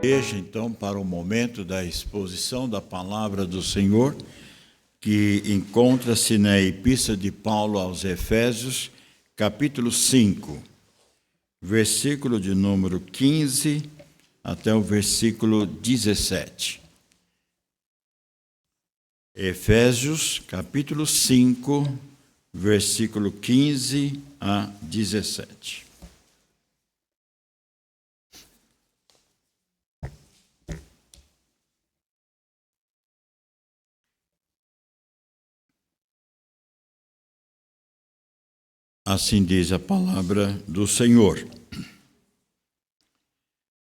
Igreja, então, para o momento da exposição da palavra do Senhor, que encontra-se na Epístola de Paulo aos Efésios, capítulo 5, versículo de número 15 até o versículo 17. Efésios, capítulo 5, versículo 15 a 17. Assim diz a palavra do Senhor.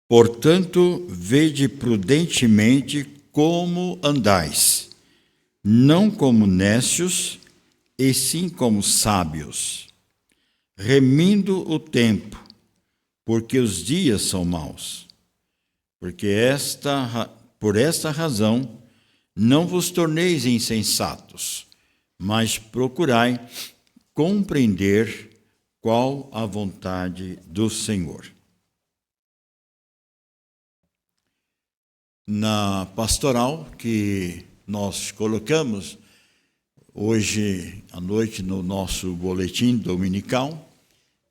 Portanto, vede prudentemente como andais, não como nécios, e sim como sábios, remindo o tempo, porque os dias são maus. Por esta razão, não vos torneis insensatos, mas procurai compreender qual a vontade do Senhor. Na pastoral que nós colocamos hoje à noite no nosso boletim dominical,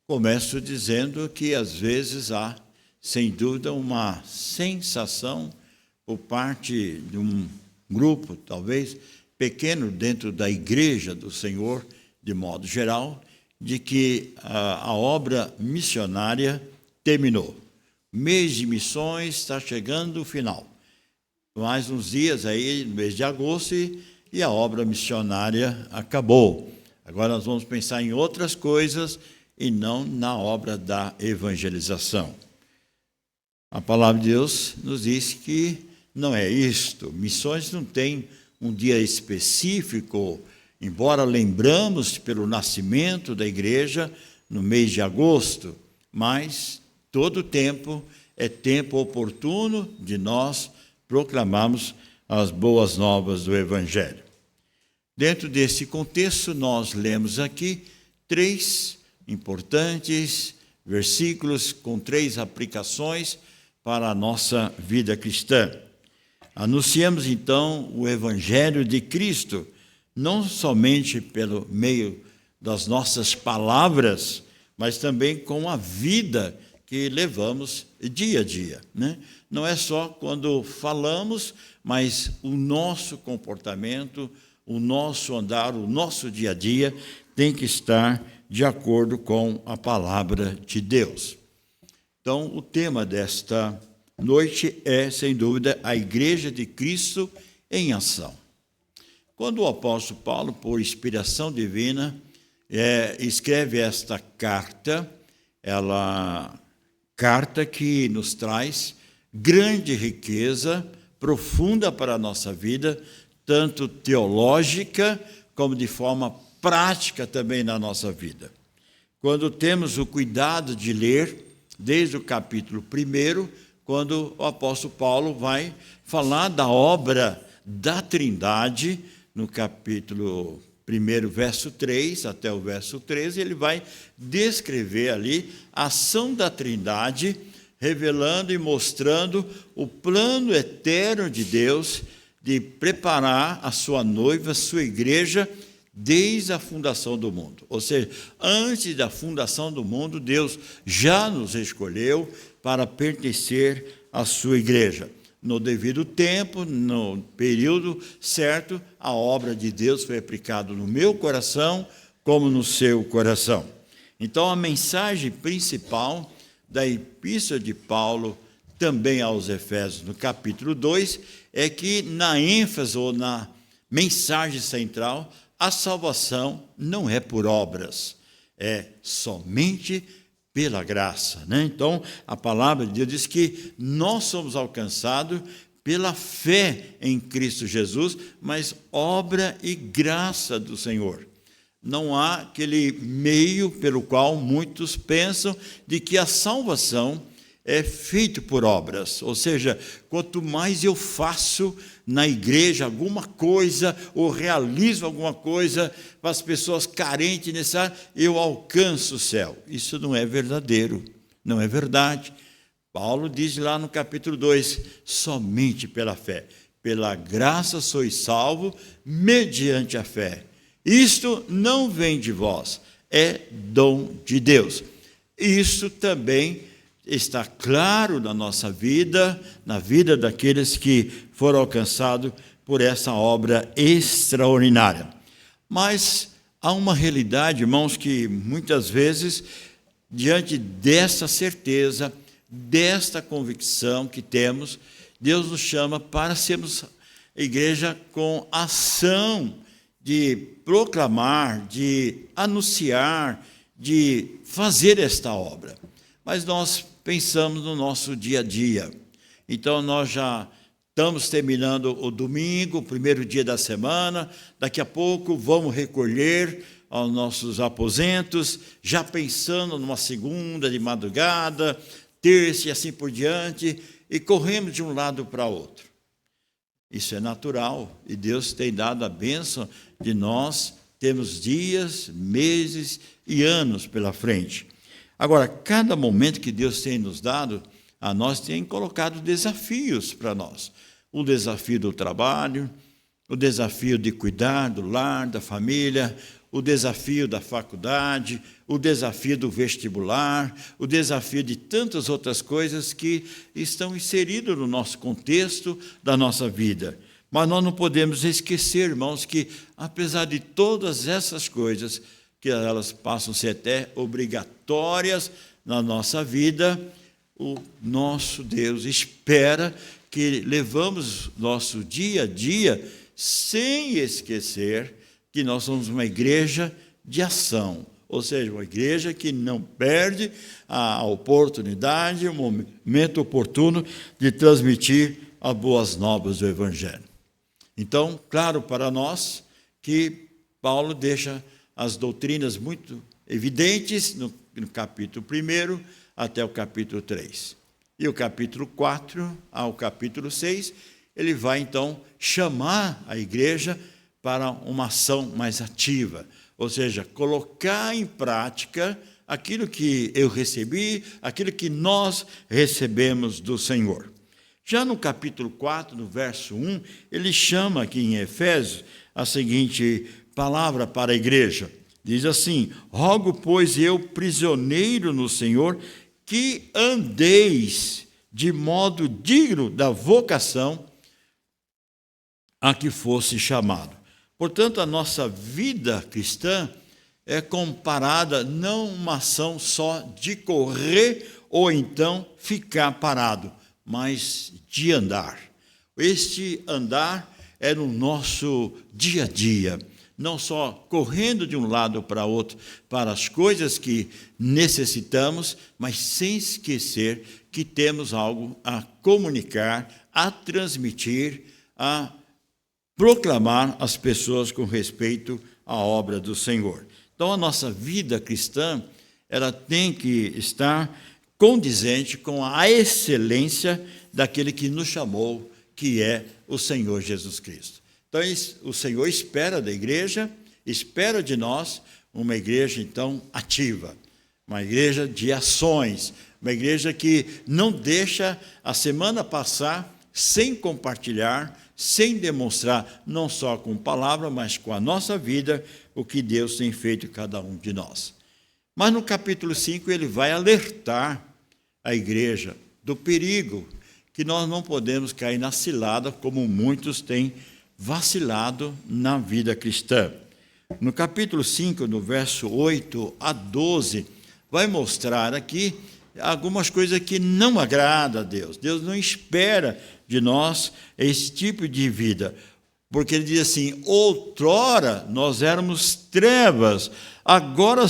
começo dizendo que às vezes há, sem dúvida, uma sensação por parte de um grupo, talvez pequeno, dentro da igreja do Senhor, de modo geral, de que a obra missionária terminou. O mês de missões está chegando ao final. Mais uns dias aí, no mês de agosto, e a obra missionária acabou. Agora nós vamos pensar em outras coisas e não na obra da evangelização. A palavra de Deus nos diz que não é isto. Missões não tem um dia específico, embora lembramos pelo nascimento da igreja no mês de agosto, mas todo tempo é tempo oportuno de nós proclamarmos as boas novas do Evangelho. Dentro desse contexto, nós lemos aqui 3 importantes versículos com 3 aplicações para a nossa vida cristã. Anunciamos, então, o Evangelho de Cristo, não somente pelo meio das nossas palavras, mas também com a vida que levamos dia a dia, né? Não é só quando falamos, mas o nosso comportamento, o nosso andar, o nosso dia a dia tem que estar de acordo com a palavra de Deus. Então, o tema desta noite é, sem dúvida, a Igreja de Cristo em ação. Quando o apóstolo Paulo, por inspiração divina, escreve esta carta, carta que nos traz grande riqueza, profunda para a nossa vida, tanto teológica como de forma prática também na nossa vida. Quando temos o cuidado de ler, desde o capítulo 1, quando o apóstolo Paulo vai falar da obra da Trindade, no capítulo 1, verso 3 até o verso 13, ele vai descrever ali a ação da Trindade, revelando e mostrando o plano eterno de Deus de preparar a sua noiva, a sua igreja, desde a fundação do mundo. Ou seja, antes da fundação do mundo, Deus já nos escolheu para pertencer à sua igreja. No devido tempo, no período certo, a obra de Deus foi aplicada no meu coração como no seu coração. Então, a mensagem principal da Epístola de Paulo, também aos Efésios, no capítulo 2, é que na ênfase ou na mensagem central, a salvação não é por obras, é somente pela graça, né? Então, a palavra de Deus diz que nós somos alcançados pela fé em Cristo Jesus, mas obra e graça do Senhor. Não há aquele meio pelo qual muitos pensam de que a salvação é feita por obras. Ou seja, quanto mais eu faço na igreja alguma coisa, ou realizo alguma coisa para as pessoas carentes necessárias, eu alcanço o céu. Isso não é verdadeiro, não é verdade. Paulo diz lá no capítulo 2, somente pela fé. Pela graça sois salvos, mediante a fé. Isto não vem de vós, é dom de Deus. Isso também está claro na nossa vida, na vida daqueles que foram alcançados por essa obra extraordinária. Mas há uma realidade, irmãos, que muitas vezes, diante dessa certeza, desta convicção que temos, Deus nos chama para sermos igreja com ação de proclamar, de anunciar, de fazer esta obra. Mas nós pensamos no nosso dia a dia. Então nós já estamos terminando o domingo, o primeiro dia da semana, daqui a pouco vamos recolher aos nossos aposentos, já pensando numa segunda de madrugada, terça e assim por diante, e corremos de um lado para outro. Isso é natural, e Deus tem dado a bênção de nós termos dias, meses e anos pela frente. Agora, cada momento que Deus tem nos dado, a nós tem colocado desafios para nós. O desafio do trabalho, o desafio de cuidar do lar, da família, o desafio da faculdade, o desafio do vestibular, o desafio de tantas outras coisas que estão inseridas no nosso contexto da nossa vida. Mas nós não podemos esquecer, irmãos, que apesar de todas essas coisas, que elas passam a ser até obrigatórias na nossa vida, o nosso Deus espera que levamos nosso dia a dia sem esquecer que nós somos uma igreja de ação, ou seja, uma igreja que não perde a oportunidade, o momento oportuno de transmitir as boas novas do Evangelho. Então, claro para nós que Paulo deixa as doutrinas muito evidentes no capítulo 1 até o capítulo 3. E o capítulo 4 ao capítulo 6, ele vai então chamar a igreja para uma ação mais ativa, ou seja, colocar em prática aquilo que eu recebi, aquilo que nós recebemos do Senhor. Já no capítulo 4, no verso 1, ele chama aqui em Efésios a seguinte palavra para a igreja. Diz assim: rogo, pois, eu, prisioneiro no Senhor, que andeis de modo digno da vocação a que fosse chamado. Portanto, a nossa vida cristã é comparada não uma ação só de correr ou então ficar parado, mas de andar. Este andar é no nosso dia a dia, não só correndo de um lado para outro para as coisas que necessitamos, mas sem esquecer que temos algo a comunicar, a transmitir, a proclamar às pessoas com respeito à obra do Senhor. Então, a nossa vida cristã, ela tem que estar condizente com a excelência daquele que nos chamou, que é o Senhor Jesus Cristo. Então, o Senhor espera da igreja, espera de nós uma igreja, então, ativa, uma igreja de ações, uma igreja que não deixa a semana passar sem compartilhar, sem demonstrar, não só com palavra, mas com a nossa vida, o que Deus tem feito em cada um de nós. Mas no capítulo 5 ele vai alertar a igreja do perigo, que nós não podemos cair na cilada, como muitos têm vacilado na vida cristã. No capítulo 5, no verso 8 a 12, vai mostrar aqui algumas coisas que não agradam a Deus. Deus não espera de nós esse tipo de vida, porque ele diz assim: outrora nós éramos trevas, agora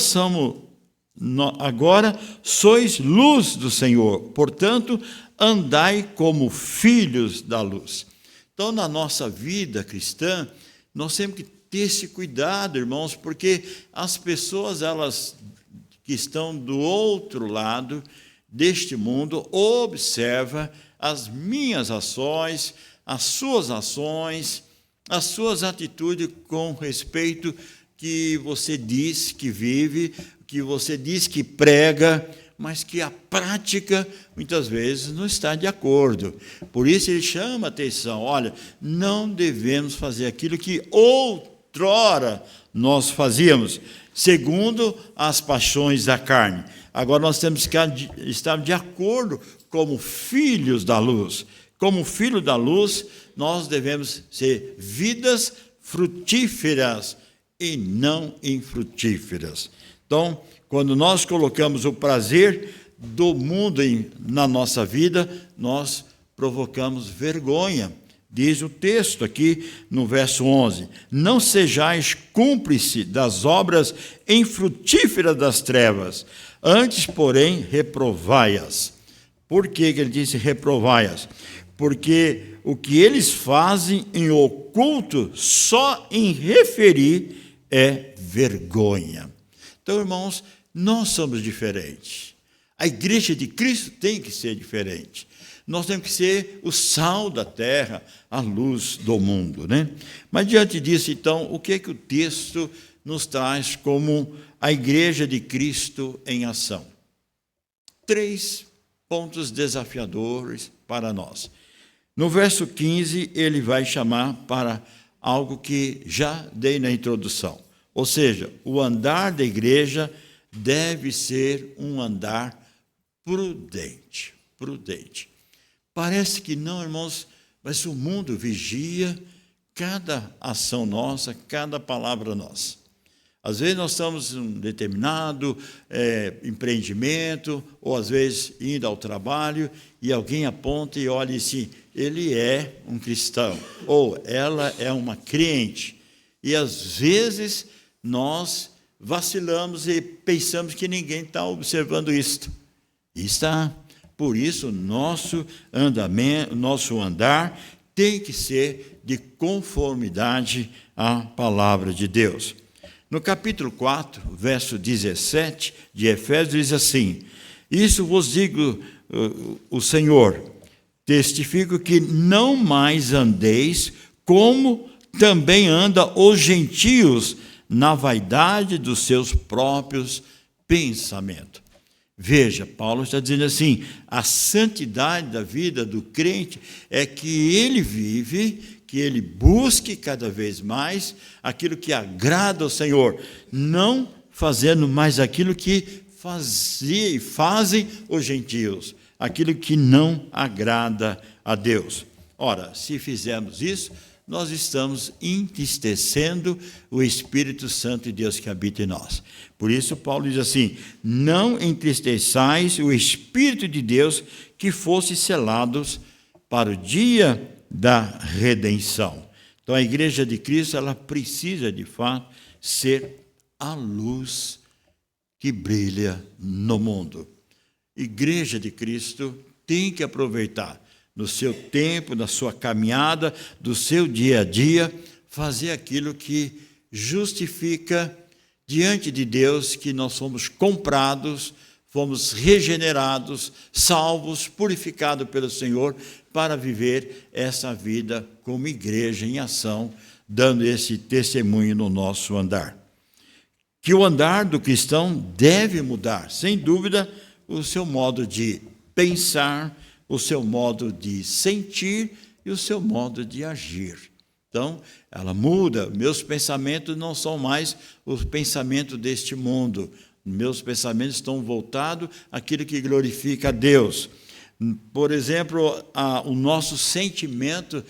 sois luz do Senhor, portanto andai como filhos da luz. Então, na nossa vida cristã, nós temos que ter esse cuidado, irmãos, porque as pessoas, elas que estão do outro lado deste mundo, observam as minhas ações, as suas atitudes com respeito que você diz que vive, que você diz que prega, mas que a prática, muitas vezes, não está de acordo. Por isso ele chama a atenção, olha, não devemos fazer aquilo que outrora nós fazíamos, segundo as paixões da carne. Agora nós temos que estar de acordo como filhos da luz. Como filho da luz, nós devemos ser vidas frutíferas e não infrutíferas. Então, quando nós colocamos o prazer do mundo na nossa vida, nós provocamos vergonha. Diz o texto aqui no verso 11: não sejais cúmplice das obras infrutíferas das trevas, antes, porém, reprovai-as. Por que ele disse reprovai-as? Porque o que eles fazem em oculto, só em referir, é vergonha. Então, irmãos, nós somos diferentes. A igreja de Cristo tem que ser diferente. Nós temos que ser o sal da terra, a luz do mundo, né? Mas diante disso, então, o que é que o texto nos traz como a igreja de Cristo em ação? 3 pontos desafiadores para nós. No verso 15, ele vai chamar para algo que já dei na introdução. Ou seja, o andar da igreja deve ser um andar prudente. Prudente. Parece que não, irmãos, mas o mundo vigia cada ação nossa, cada palavra nossa. Às vezes nós estamos em um determinado empreendimento, ou às vezes indo ao trabalho, e alguém aponta e olha assim, ele é um cristão, ou ela é uma crente. E às vezes nós vacilamos e pensamos que ninguém está observando isto. E está. Por isso, nosso andar tem que ser de conformidade à palavra de Deus. No capítulo 4, verso 17 de Efésios, diz assim: isso vos digo, o Senhor, testifico que não mais andeis como também andam os gentios na vaidade dos seus próprios pensamentos. Veja, Paulo está dizendo assim, a santidade da vida do crente é que ele vive, que ele busque cada vez mais aquilo que agrada ao Senhor, não fazendo mais aquilo que fazia e fazem os gentios, aquilo que não agrada a Deus. Ora, se fizermos isso, nós estamos entristecendo o Espírito Santo de Deus que habita em nós. Por isso, Paulo diz assim, não entristeçais o Espírito de Deus que fosse selados para o dia da redenção. Então, a igreja de Cristo, ela precisa, de fato, ser a luz que brilha no mundo. Igreja de Cristo tem que aproveitar no seu tempo, na sua caminhada, do seu dia a dia, fazer aquilo que justifica diante de Deus que nós fomos comprados, fomos regenerados, salvos, purificados pelo Senhor, para viver essa vida como igreja em ação, dando esse testemunho no nosso andar. Que o andar do cristão deve mudar, sem dúvida, o seu modo de pensar, o seu modo de sentir e o seu modo de agir. Então, ela muda. Meus pensamentos não são mais os pensamentos deste mundo. Meus pensamentos estão voltados àquilo que glorifica a Deus. Por exemplo, o nosso sentimento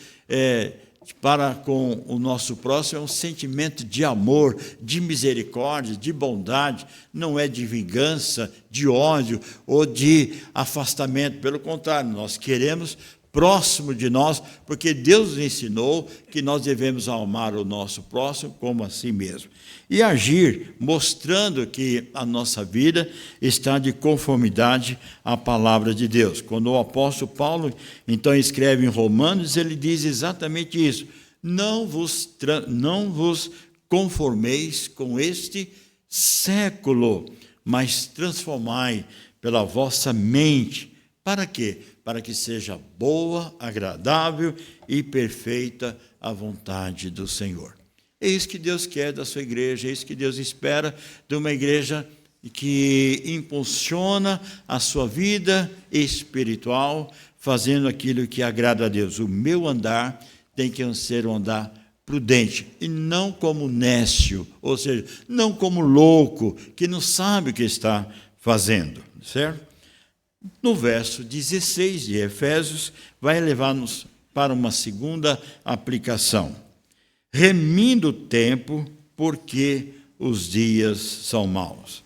para com o nosso próximo é um sentimento de amor, de misericórdia, de bondade, não é de vingança, de ódio ou de afastamento. Pelo contrário, nós queremos próximo de nós, porque Deus nos ensinou que nós devemos amar o nosso próximo como a si mesmo. E agir mostrando que a nossa vida está de conformidade à palavra de Deus. Quando o apóstolo Paulo, então, escreve em Romanos, ele diz exatamente isso. Não vos conformeis com este século, mas transformai pela vossa mente. Para quê? Para que seja boa, agradável e perfeita a vontade do Senhor. É isso que Deus quer da sua igreja, é isso que Deus espera de uma igreja que impulsiona a sua vida espiritual, fazendo aquilo que agrada a Deus. O meu andar tem que ser um andar prudente, e não como nécio, ou seja, não como louco, que não sabe o que está fazendo, certo? No verso 16 de Efésios, vai levar-nos para uma segunda aplicação. Remindo o tempo, porque os dias são maus.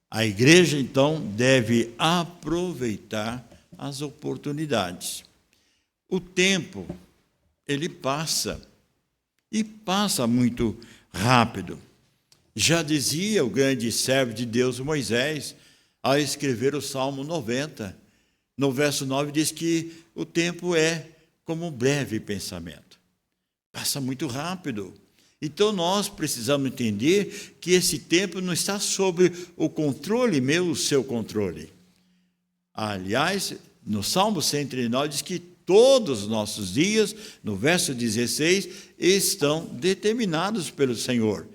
A igreja, então, deve aproveitar as oportunidades. O tempo, ele passa, e passa muito rápido. Já dizia o grande servo de Deus, Moisés, ao escrever o Salmo 90, no verso 9, diz que o tempo é como um breve pensamento. Passa muito rápido. Então, nós precisamos entender que esse tempo não está sob o controle meu, o seu controle. Aliás, no Salmo 139 diz que todos os nossos dias, no verso 16, estão determinados pelo Senhor.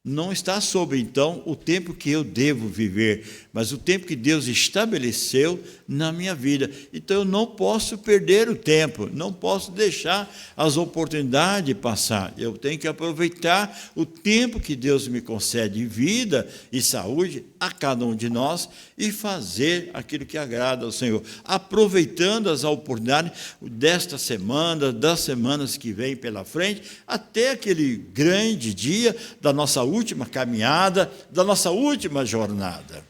Não está sobre, então, o tempo que eu devo viver, mas o tempo que Deus estabeleceu na minha vida. Então, eu não posso perder o tempo, não posso deixar as oportunidades passar. Eu tenho que aproveitar o tempo que Deus me concede de vida e saúde a cada um de nós e fazer aquilo que agrada ao Senhor, aproveitando as oportunidades desta semana, das semanas que vêm pela frente, até aquele grande dia da nossa última caminhada, da nossa última jornada.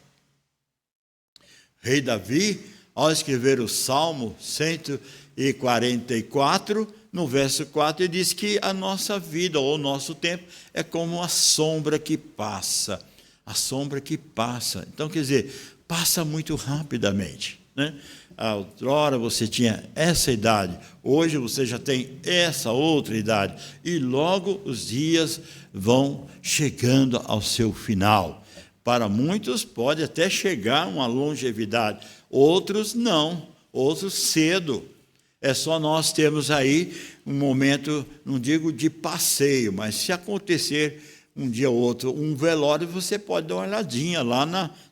Rei Davi, ao escrever o Salmo 144, no verso 4, ele diz que a nossa vida, ou o nosso tempo, é como a sombra que passa. A sombra que passa. Então, quer dizer, passa muito rapidamente, né? Outrora você tinha essa idade, hoje você já tem essa outra idade, e logo os dias vão chegando ao seu final. Para muitos pode até chegar uma longevidade, outros não, outros cedo. É só nós termos aí um momento, não digo de passeio, mas se acontecer um dia ou outro um velório, você pode dar uma olhadinha lá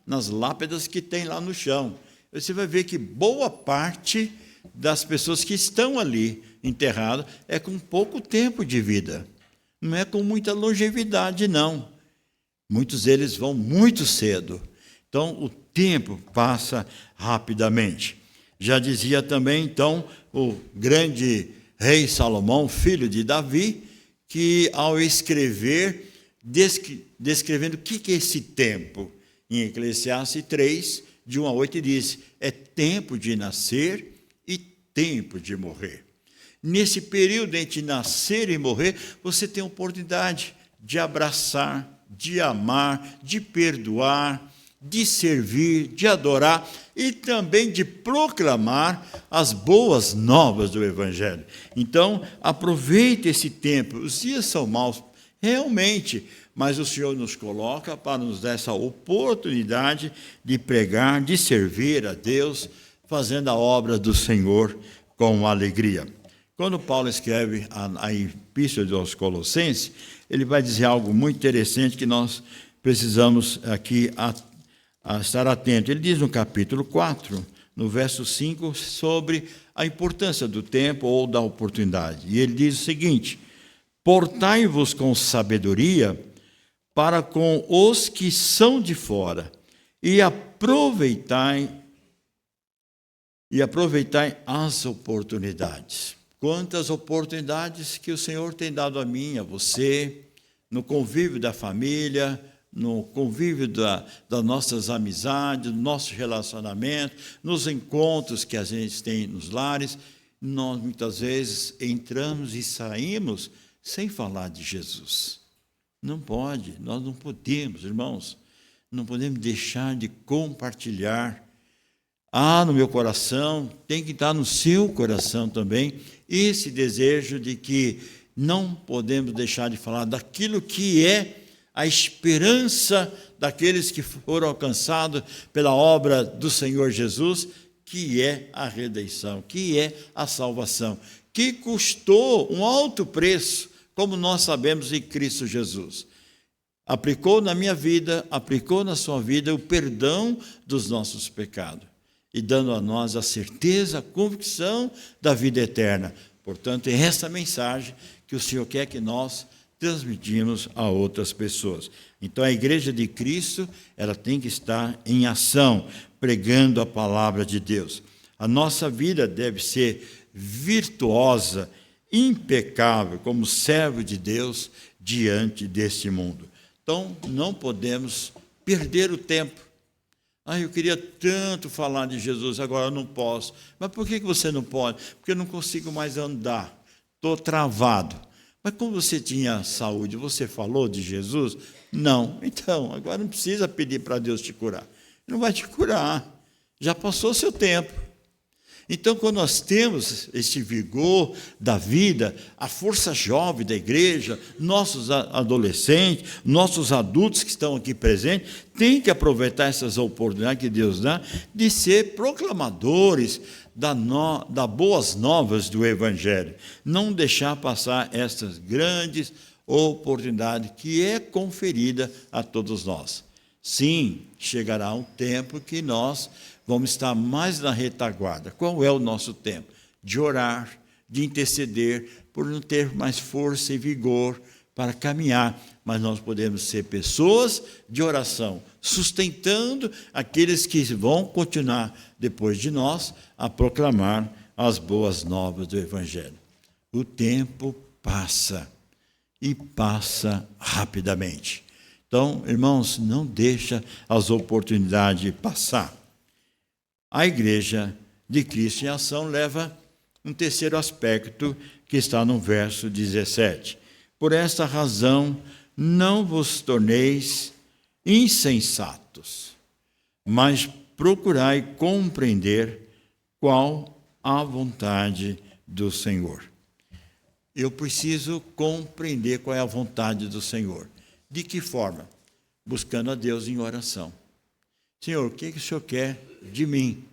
nas lápidas que tem lá no chão. Você vai ver que boa parte das pessoas que estão ali enterradas é com pouco tempo de vida. Não é com muita longevidade, não. Muitos deles vão muito cedo. Então, o tempo passa rapidamente. Já dizia também, então, o grande rei Salomão, filho de Davi, que ao escrever, descrevendo o que é esse tempo, em Eclesiastes 3, de 1 a 8, diz: é tempo de nascer e tempo de morrer. Nesse período entre nascer e morrer, você tem a oportunidade de abraçar, de amar, de perdoar, de servir, de adorar e também de proclamar as boas novas do Evangelho. Então, aproveite esse tempo. Os dias são maus, realmente, mas o Senhor nos coloca para nos dar essa oportunidade de pregar, de servir a Deus, fazendo a obra do Senhor com alegria. Quando Paulo escreve a Epístola aos Colossenses, ele vai dizer algo muito interessante que nós precisamos aqui a estar atentos. Ele diz no capítulo 4, no verso 5, sobre a importância do tempo ou da oportunidade. E ele diz o seguinte: portai-vos com sabedoria para com os que são de fora, e aproveitai as oportunidades. Quantas oportunidades que o Senhor tem dado a mim, a você, no convívio da família, no convívio das nossas amizades, do nosso relacionamento, nos encontros que a gente tem nos lares. Nós, muitas vezes, entramos e saímos sem falar de Jesus. Não pode, nós não podemos, irmãos, não podemos deixar de compartilhar. No meu coração, tem que estar no seu coração também, esse desejo de que não podemos deixar de falar daquilo que é a esperança daqueles que foram alcançados pela obra do Senhor Jesus, que é a redenção, que é a salvação, que custou um alto preço, como nós sabemos, em Cristo Jesus. aplicou na minha vida, aplicou na sua vida o perdão dos nossos pecados e dando a nós a certeza, a convicção da vida eterna. Portanto, é essa mensagem que o Senhor quer que nós transmitimos a outras pessoas. Então, a Igreja de Cristo, ela tem que estar em ação, pregando a palavra de Deus. A nossa vida deve ser virtuosa, impecável, como servo de Deus diante deste mundo. Então, não podemos perder o tempo. Eu queria tanto falar de Jesus, agora eu não posso. Mas por que você não pode? Porque eu não consigo mais andar, estou travado. Mas como você tinha saúde, você falou de Jesus? Não. Então, agora não precisa pedir para Deus te curar. Ele não vai te curar, já passou o seu tempo. Então, quando nós temos esse vigor da vida, a força jovem da igreja, nossos adolescentes, nossos adultos que estão aqui presentes, têm que aproveitar essas oportunidades que Deus dá de ser proclamadores das boas novas do Evangelho. Não deixar passar essas grandes oportunidades que é conferida a todos nós. Sim, chegará um tempo que nós vamos estar mais na retaguarda. Qual é o nosso tempo? De orar, de interceder, por não ter mais força e vigor para caminhar. Mas nós podemos ser pessoas de oração, sustentando aqueles que vão continuar depois de nós a proclamar as boas novas do Evangelho. O tempo passa, e passa rapidamente. Então, irmãos, não deixa as oportunidades passar. A Igreja de Cristo em Ação leva um terceiro aspecto que está no verso 17. Por esta razão, não vos torneis insensatos, mas procurai compreender qual a vontade do Senhor. Eu preciso compreender qual é a vontade do Senhor. De que forma? Buscando a Deus em oração. Senhor, o que o Senhor quer de mim?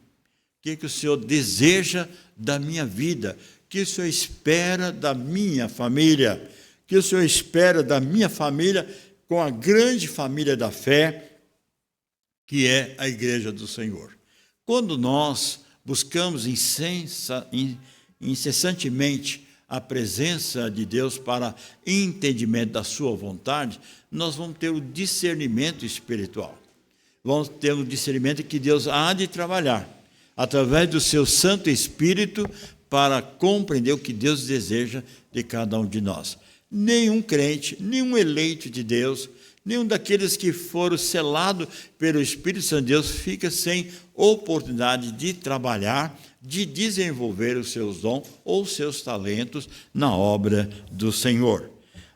O que o Senhor deseja da minha vida? O que o Senhor espera da minha família? O que o Senhor espera da minha família com a grande família da fé, que é a Igreja do Senhor? Quando nós buscamos incessantemente a presença de Deus para entendimento da sua vontade, nós vamos ter o discernimento espiritual. Vamos ter um discernimento que Deus há de trabalhar através do seu Santo Espírito para compreender o que Deus deseja de cada um de nós. Nenhum crente, nenhum eleito de Deus, nenhum daqueles que foram selados pelo Espírito Santo de Deus fica sem oportunidade de trabalhar, de desenvolver os seus dons ou seus talentos na obra do Senhor.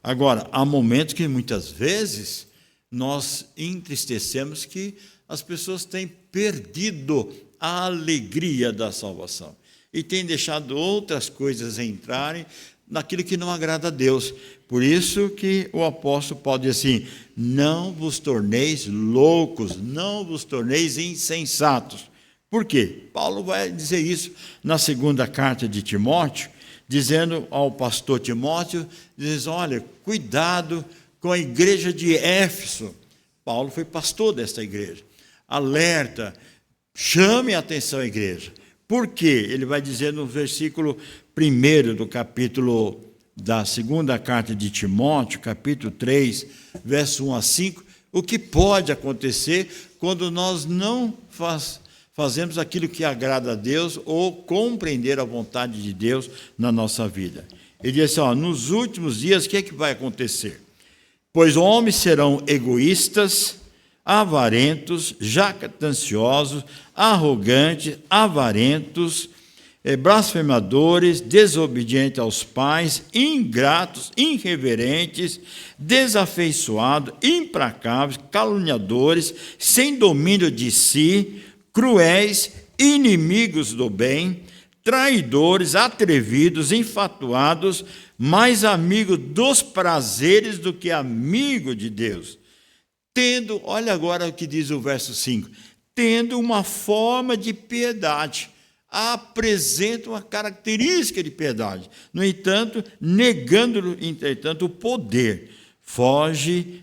Agora, há momentos que muitas vezes nós entristecemos que as pessoas têm perdido a alegria da salvação e têm deixado outras coisas entrarem naquilo que não agrada a Deus. Por isso que o apóstolo Paulo diz assim: não vos torneis loucos, não vos torneis insensatos. Por quê? Paulo vai dizer isso na segunda carta de Timóteo, dizendo ao pastor Timóteo, diz: olha, cuidado com a igreja de Éfeso. Paulo foi pastor desta igreja. Alerta, chame a atenção à igreja. Por quê? Ele vai dizer no versículo 1 do capítulo da segunda carta de Timóteo, capítulo 3, verso 1 a 5, o que pode acontecer quando nós não fazemos aquilo que agrada a Deus ou compreender a vontade de Deus na nossa vida. Ele diz assim, nos últimos dias, o que é que vai acontecer? Pois homens serão egoístas, avarentos, jactanciosos, arrogantes, avarentos, blasfemadores, desobedientes aos pais, ingratos, irreverentes, desafeiçoados, implacáveis, caluniadores, sem domínio de si, cruéis, inimigos do bem, traidores, atrevidos, enfatuados, mais amigos dos prazeres do que amigo de Deus. Tendo, olha agora o que diz o verso 5, tendo uma forma de piedade, apresenta uma característica de piedade, no entanto, negando, entretanto, o poder, foge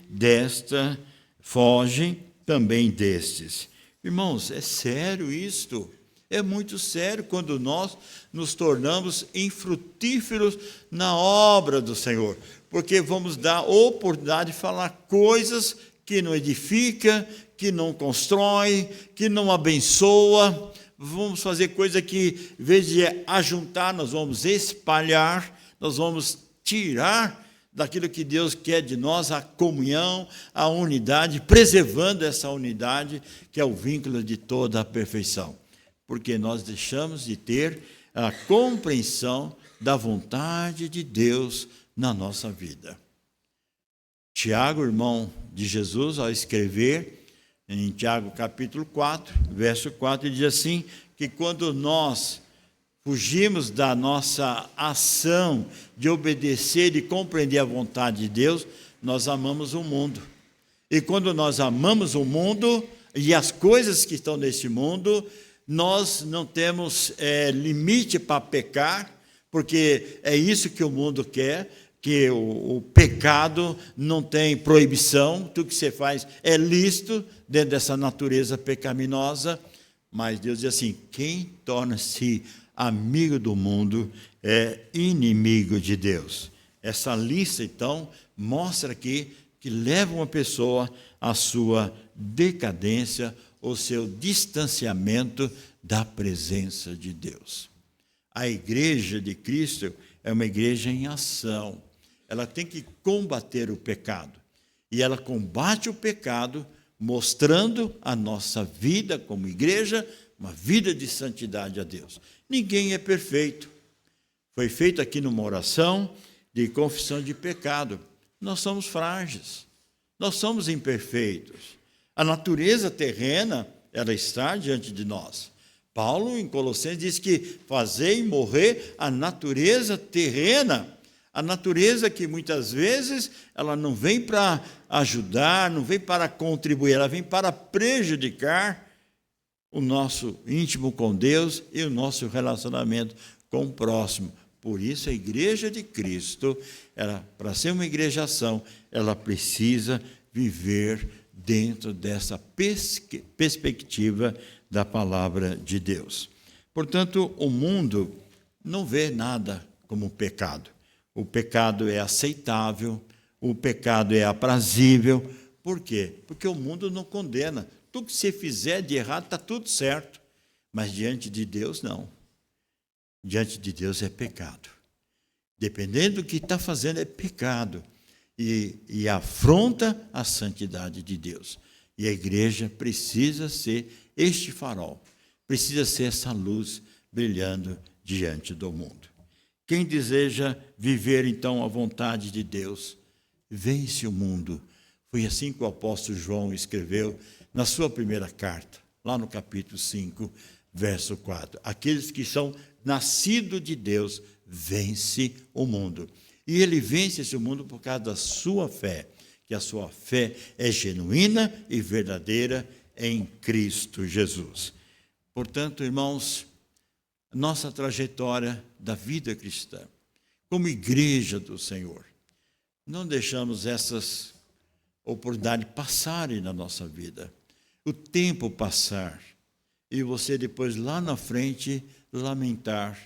também destes. Irmãos, é sério isto. É muito sério quando nós nos tornamos infrutíferos na obra do Senhor, porque vamos dar oportunidade de falar coisas que não edifica, que não constrói, que não abençoa. Vamos fazer coisa que, em vez de ajuntar, nós vamos espalhar, nós vamos tirar daquilo que Deus quer de nós, a comunhão, a unidade, preservando essa unidade, que é o vínculo de toda a perfeição. Porque nós deixamos de ter a compreensão da vontade de Deus na nossa vida. Tiago, irmão de Jesus, ao escrever em Tiago capítulo 4, verso 4, ele diz assim, que quando nós fugimos da nossa ação de obedecer e compreender a vontade de Deus, nós amamos o mundo. E quando nós amamos o mundo e as coisas que estão neste mundo, nós não temos limite para pecar, porque é isso que o mundo quer, que o pecado não tem proibição, tudo que você faz é lícito dentro dessa natureza pecaminosa, mas Deus diz assim, quem torna-se amigo do mundo é inimigo de Deus. Essa lista, então, mostra aqui que leva uma pessoa à sua decadência, o seu distanciamento da presença de Deus. A igreja de Cristo é uma igreja em ação. Ela tem que combater o pecado. E ela combate o pecado mostrando a nossa vida como igreja, uma vida de santidade a Deus. Ninguém é perfeito. Foi feito aqui numa oração de confissão de pecado. Nós somos frágeis. Nós somos imperfeitos. A natureza terrena, ela está diante de nós. Paulo, em Colossenses, diz que fazei morrer a natureza terrena, a natureza que muitas vezes ela não vem para ajudar, não vem para contribuir, ela vem para prejudicar o nosso íntimo com Deus e o nosso relacionamento com o próximo. Por isso, a igreja de Cristo, para ser uma igreja ação, ela precisa viver dentro dessa perspectiva da palavra de Deus. Portanto, o mundo não vê nada como pecado. O pecado é aceitável, o pecado é aprazível. Por quê? Porque o mundo não condena. Tudo que você fizer de errado está tudo certo. Mas diante de Deus, não. Diante de Deus é pecado. Dependendo do que está fazendo, é pecado. E afronta a santidade de Deus. E a igreja precisa ser este farol, precisa ser essa luz brilhando diante do mundo. Quem deseja viver, então, a vontade de Deus, vence o mundo. Foi assim que o apóstolo João escreveu na sua primeira carta, lá no capítulo 5, verso 4. Aqueles que são nascidos de Deus, vence o mundo. E ele vence esse mundo por causa da sua fé, que a sua fé é genuína e verdadeira em Cristo Jesus. Portanto, irmãos, nossa trajetória da vida cristã, como igreja do Senhor, não deixamos essas oportunidades passarem na nossa vida. O tempo passar e você depois lá na frente lamentar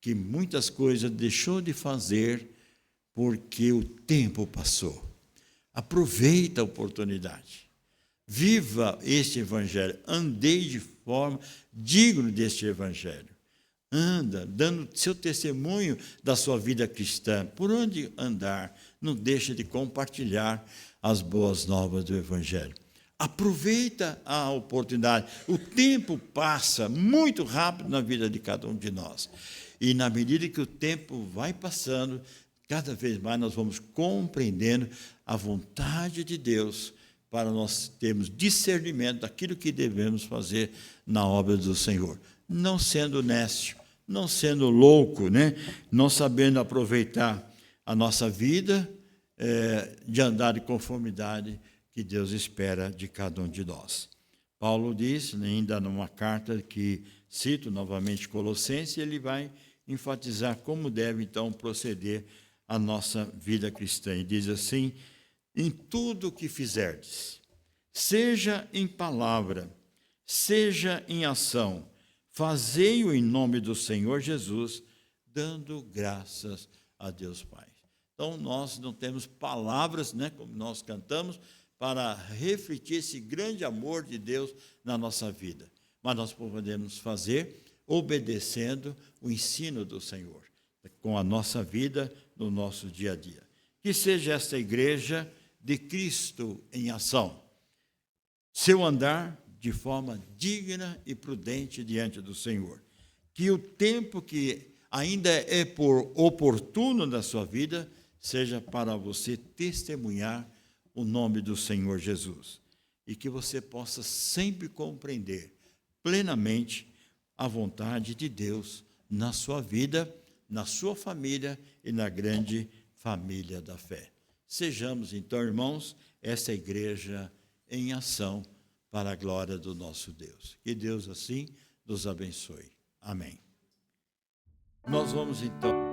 que muitas coisas deixou de fazer porque o tempo passou. Aproveita a oportunidade. Viva este evangelho. Andei de forma digna deste evangelho. Anda, dando seu testemunho da sua vida cristã. Por onde andar, não deixa de compartilhar as boas novas do evangelho. Aproveita a oportunidade. O tempo passa muito rápido na vida de cada um de nós. E na medida que o tempo vai passando, cada vez mais nós vamos compreendendo a vontade de Deus para nós termos discernimento daquilo que devemos fazer na obra do Senhor. Não sendo nécio, não sendo louco, né? Não sabendo aproveitar a nossa vida de andar em conformidade que Deus espera de cada um de nós. Paulo diz, ainda numa carta que cito novamente Colossenses, ele vai enfatizar como deve então proceder a nossa vida cristã. E diz assim, em tudo o que fizerdes, seja em palavra, seja em ação, fazei-o em nome do Senhor Jesus, dando graças a Deus Pai. Então, nós não temos palavras, né, como nós cantamos, para refletir esse grande amor de Deus na nossa vida. Mas nós podemos fazer obedecendo o ensino do Senhor, com a nossa vida, no nosso dia a dia. Que seja esta igreja de Cristo em ação. Seu andar de forma digna e prudente diante do Senhor. Que o tempo que ainda é por oportuno na sua vida seja para você testemunhar o nome do Senhor Jesus. E que você possa sempre compreender plenamente a vontade de Deus na sua vida, na sua família e na grande família da fé. Sejamos, então, irmãos, essa igreja em ação para a glória do nosso Deus. Que Deus assim nos abençoe. Amém. Nós vamos, então...